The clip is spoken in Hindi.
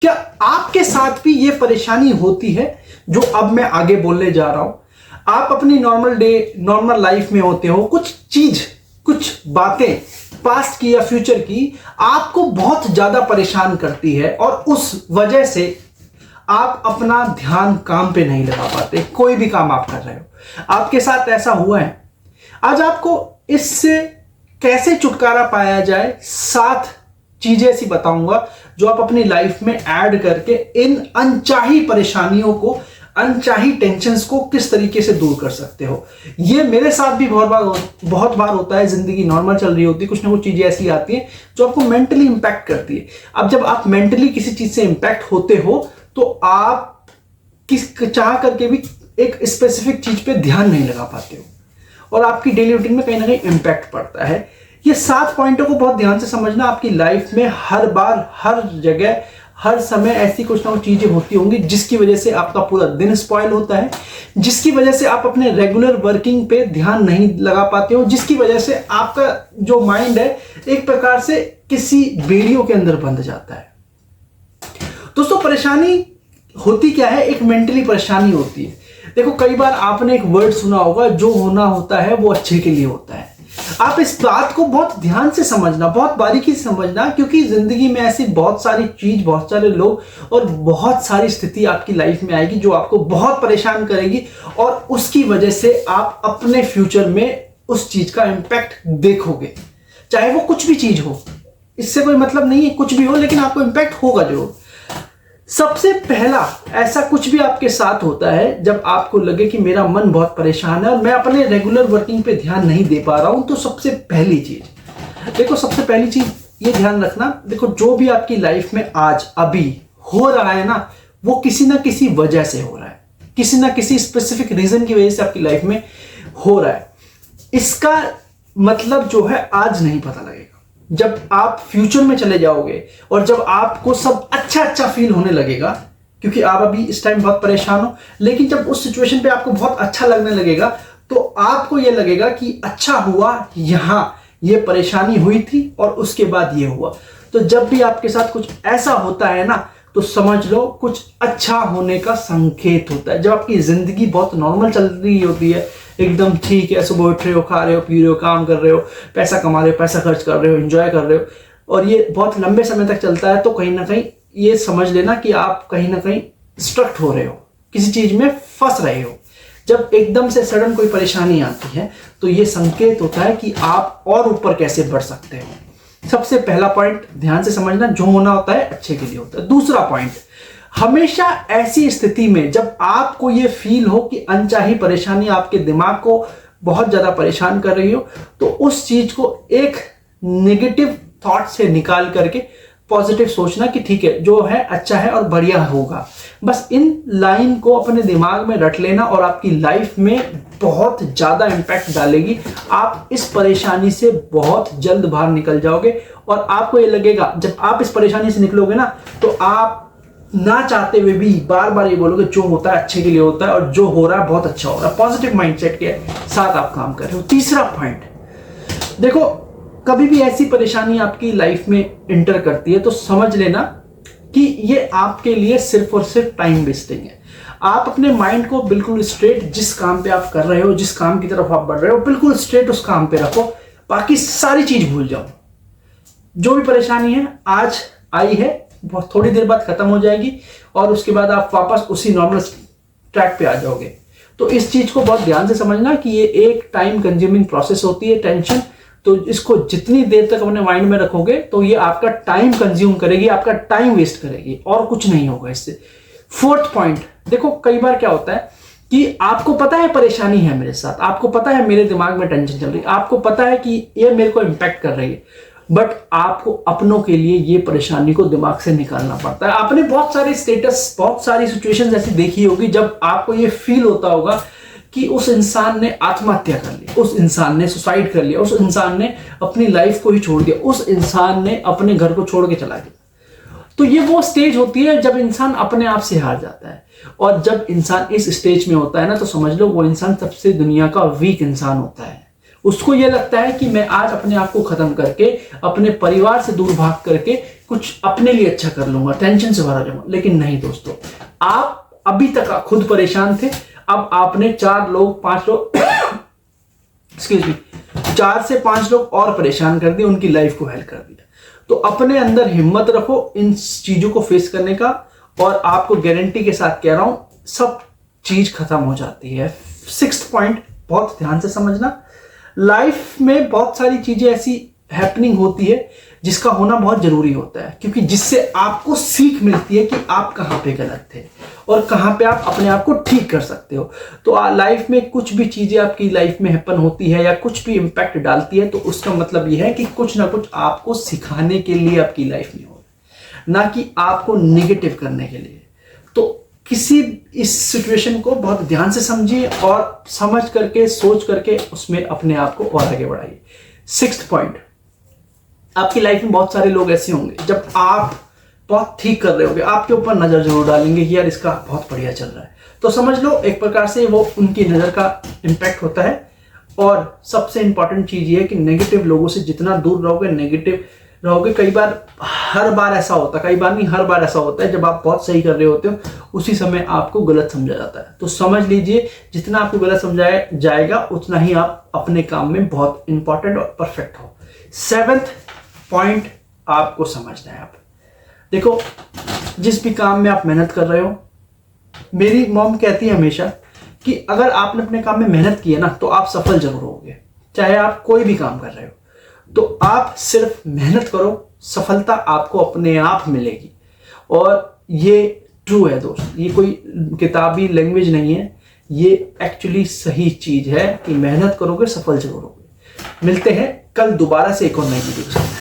क्या आपके साथ भी ये परेशानी होती है जो अब मैं आगे बोलने जा रहा हूं? आप अपनी नॉर्मल लाइफ में होते हो, कुछ बातें पास्ट की या फ्यूचर की आपको बहुत ज्यादा परेशान करती है और उस वजह से आप अपना ध्यान काम पे नहीं लगा पाते। कोई भी काम आप कर रहे हो, आपके साथ ऐसा हुआ है। आज आपको इससे कैसे छुटकारा पाया जाए, 7 चीजें ऐसी बताऊंगा जो आप अपनी लाइफ में ऐड करके इन अनचाही परेशानियों को, अनचाही टेंशन्स को किस तरीके से दूर कर सकते हो। ये मेरे साथ भी बहुत बार होता है। जिंदगी नॉर्मल चल रही होती है, कुछ ना कुछ चीजें ऐसी आती हैं जो आपको मेंटली इंपैक्ट करती है। अब जब आप मेंटली किसी चीज से इंपैक्ट होते हो तो आप चाह करके भी एक स्पेसिफिक चीज पे ध्यान नहीं लगा पाते हो और आपकी डेली रूटीन में कहीं ना कहीं इंपैक्ट पड़ता है। ये 7 पॉइंटों को बहुत ध्यान से समझना। आपकी लाइफ में हर बार, हर जगह, हर समय ऐसी कुछ ना कुछ चीजें होती होंगी जिसकी वजह से आपका पूरा दिन स्पॉइल होता है, जिसकी वजह से आप अपने रेगुलर वर्किंग पे ध्यान नहीं लगा पाते हो, जिसकी वजह से आपका जो माइंड है एक प्रकार से किसी बेड़ियों के अंदर बंध जाता है। दोस्तों, परेशानी होती क्या है? एक मेंटली परेशानी होती है। देखो, कई बार आपने एक वर्ड सुना होगा, जो होना होता है वो अच्छे के लिए होता है। आप इस बात को बहुत ध्यान से समझना, बहुत बारीकी से समझना, क्योंकि जिंदगी में ऐसी बहुत सारी चीज, बहुत सारे लोग और बहुत सारी स्थिति आपकी लाइफ में आएगी जो आपको बहुत परेशान करेगी और उसकी वजह से आप अपने फ्यूचर में उस चीज का इंपैक्ट देखोगे। चाहे वो कुछ भी चीज हो, इससे कोई मतलब नहीं है, कुछ भी हो, लेकिन आपको इंपैक्ट होगा जरूर। सबसे पहला ऐसा कुछ भी आपके साथ होता है जब आपको लगे कि मेरा मन बहुत परेशान है और मैं अपने रेगुलर वर्किंग पे ध्यान नहीं दे पा रहा हूं, तो सबसे पहली चीज ये ध्यान रखना। देखो, जो भी आपकी लाइफ में आज अभी हो रहा है ना, वो किसी ना किसी वजह से हो रहा है, किसी ना किसी स्पेसिफिक रीजन की वजह से आपकी लाइफ में हो रहा है। इसका मतलब जो है आज नहीं पता लगेगा। जब आप फ्यूचर में चले जाओगे और जब आपको सब अच्छा फील होने लगेगा, क्योंकि आप अभी इस टाइम बहुत परेशान हो, लेकिन जब उस सिचुएशन पे आपको बहुत अच्छा लगने लगेगा तो आपको यह लगेगा कि अच्छा हुआ यहां ये परेशानी हुई थी और उसके बाद ये हुआ। तो जब भी आपके साथ कुछ ऐसा होता है ना, तो समझ लो कुछ अच्छा होने का संकेत होता है। जब आपकी जिंदगी बहुत नॉर्मल चल रही होती है, एकदम ठीक है, सुबह उठ रहे हो, खा रहे हो, पी रहे हो, काम कर रहे हो, पैसा कमा रहे हो, पैसा खर्च कर रहे हो, एंजॉय कर रहे हो, और ये बहुत लंबे समय तक चलता है, तो कहीं ना कहीं ये समझ लेना कि आप कहीं ना कहीं स्ट्रक्ट हो रहे हो, किसी चीज में फंस रहे हो। जब एकदम से सडन कोई परेशानी आती है तो ये संकेत होता है कि आप और ऊपर कैसे बढ़ सकते हो। सबसे पहला पॉइंट ध्यान से समझना, जो होना होता है अच्छे के लिए होता है। दूसरा पॉइंट, हमेशा ऐसी स्थिति में जब आपको यह फील हो कि अनचाही परेशानी आपके दिमाग को बहुत ज्यादा परेशान कर रही हो, तो उस चीज को एक नेगेटिव थॉट से निकाल करके पॉजिटिव सोचना कि ठीक है, जो है अच्छा है और बढ़िया होगा। बस इन लाइन को अपने दिमाग में रट लेना और आपकी लाइफ में बहुत ज्यादा इंपैक्ट डालेगी। आप इस परेशानी से बहुत जल्द बाहर निकल जाओगे और आपको ये लगेगा, जब आप इस परेशानी से निकलोगे ना, तो आप ना चाहते हुए भी बार बार ये बोलोगे जो होता है अच्छे के लिए होता है और जो हो रहा है बहुत अच्छा हो रहा है। पॉजिटिव माइंडसेट के साथ आप काम कर रहे हो। तीसरा पॉइंट, देखो, कभी भी ऐसी परेशानी आपकी लाइफ में इंटर करती है तो समझ लेना कि ये आपके लिए सिर्फ और सिर्फ टाइम वेस्टिंग है। आप अपने माइंड को बिल्कुल स्ट्रेट, जिस काम पे आप कर रहे हो, जिस काम की तरफ आप बढ़ रहे हो, बिल्कुल स्ट्रेट उस काम पे रखो। बाकी सारी चीज भूल जाओ। जो भी परेशानी है आज आई है, बहुत थोड़ी देर बाद खत्म हो जाएगी और उसके बाद आप वापस उसी नॉर्मल ट्रैक पे आ जाओगे। तो इस चीज को बहुत ध्यान से समझना कि ये एक टाइम कंज्यूमिंग प्रोसेस होती है टेंशन। तो इसको जितनी देर तक अपने माइंड में रखोगे तो ये आपका टाइम कंज्यूम करेगी, आपका टाइम वेस्ट करेगी और कुछ नहीं होगा इससे। फोर्थ पॉइंट, देखो, कई बार क्या होता है कि आपको पता है परेशानी है मेरे साथ, आपको पता है मेरे दिमाग में टेंशन चल रही है, आपको पता है कि ये मेरे को इंपैक्ट कर रही है, बट आपको अपनों के लिए ये परेशानी को दिमाग से निकालना पड़ता है। आपने बहुत सारे स्टेटस, बहुत सारी सिचुएशंस ऐसी देखी होगी जब आपको ये फील होता होगा कि उस इंसान ने आत्महत्या कर ली, उस इंसान ने सुसाइड कर लिया, उस इंसान ने अपनी लाइफ को ही छोड़ दिया, उस इंसान ने अपने घर को छोड़ के चला गया। तो ये वो स्टेज होती है जब इंसान अपने आप से हार जाता है। और जब इंसान इस स्टेज में होता है ना, तो समझ लो वो इंसान सबसे दुनिया का वीक इंसान होता है। उसको ये लगता है कि मैं आज अपने आप को खत्म करके अपने परिवार से दूर भाग करके कुछ अपने लिए अच्छा कर लूंगा, टेंशन से भरा जाऊंगा। लेकिन नहीं दोस्तों, आप अभी तक खुद परेशान थे, अब आपने 4 लोग 5 लोग एक्सक्यूज मी 4 से 5 लोग और परेशान कर दिए, उनकी लाइफ को हेल्प कर दिया। तो अपने अंदर हिम्मत रखो इन चीजों को फेस करने का, और आपको गारंटी के साथ कह रहा हूं सब चीज खत्म हो जाती है। 6th पॉइंट बहुत ध्यान से समझना, लाइफ में बहुत सारी चीजें ऐसी हैपनिंग होती है जिसका होना बहुत जरूरी होता है, क्योंकि जिससे आपको सीख मिलती है कि आप कहां पे गलत थे और कहां पे आप अपने आप को ठीक कर सकते हो। तो लाइफ में कुछ भी चीजें आपकी लाइफ में हैपन होती है या कुछ भी इंपैक्ट डालती है, तो उसका मतलब यह है कि कुछ ना कुछ आपको सिखाने के लिए आपकी लाइफ में हो, ना कि आपको निगेटिव करने के लिए। तो किसी इस सिचुएशन को बहुत ध्यान से समझिए और समझ करके सोच करके उसमें अपने आप को और आगे बढ़ाइए। 6th पॉइंट, आपकी लाइफ में बहुत सारे लोग ऐसे होंगे जब आप बहुत ठीक कर रहे होंगे, आपके ऊपर नजर जरूर डालेंगे कि यार इसका बहुत बढ़िया चल रहा है, तो समझ लो एक प्रकार से वो उनकी नजर का इंपैक्ट होता है। और सबसे इंपॉर्टेंट चीज ये है कि नेगेटिव लोगों से जितना दूर रहोगे, नेगेटिव रहोगे, कई बार हर बार ऐसा होता है, कई बार नहीं हर बार ऐसा होता है, जब आप बहुत सही कर रहे होते हो उसी समय आपको गलत समझा जाता है। तो समझ लीजिए जितना आपको गलत समझाया जाएगा उतना ही आप अपने काम में बहुत इंपॉर्टेंट और परफेक्ट हो। 7th पॉइंट आपको समझना है। आप देखो, जिस भी काम में आप मेहनत कर रहे हो, मेरी मॉम कहती है हमेशा कि अगर आपने अपने काम में मेहनत की है ना तो आप सफल जरूर होगे, चाहे आप कोई भी काम कर रहे हो। तो आप सिर्फ मेहनत करो, सफलता आपको अपने आप मिलेगी। और ये ट्रू है दोस्त, ये कोई किताबी लैंग्वेज नहीं है, ये एक्चुअली सही चीज है कि मेहनत करोगे सफल जरूर होगे। मिलते हैं कल दोबारा से एक और नई वीडियो के साथ।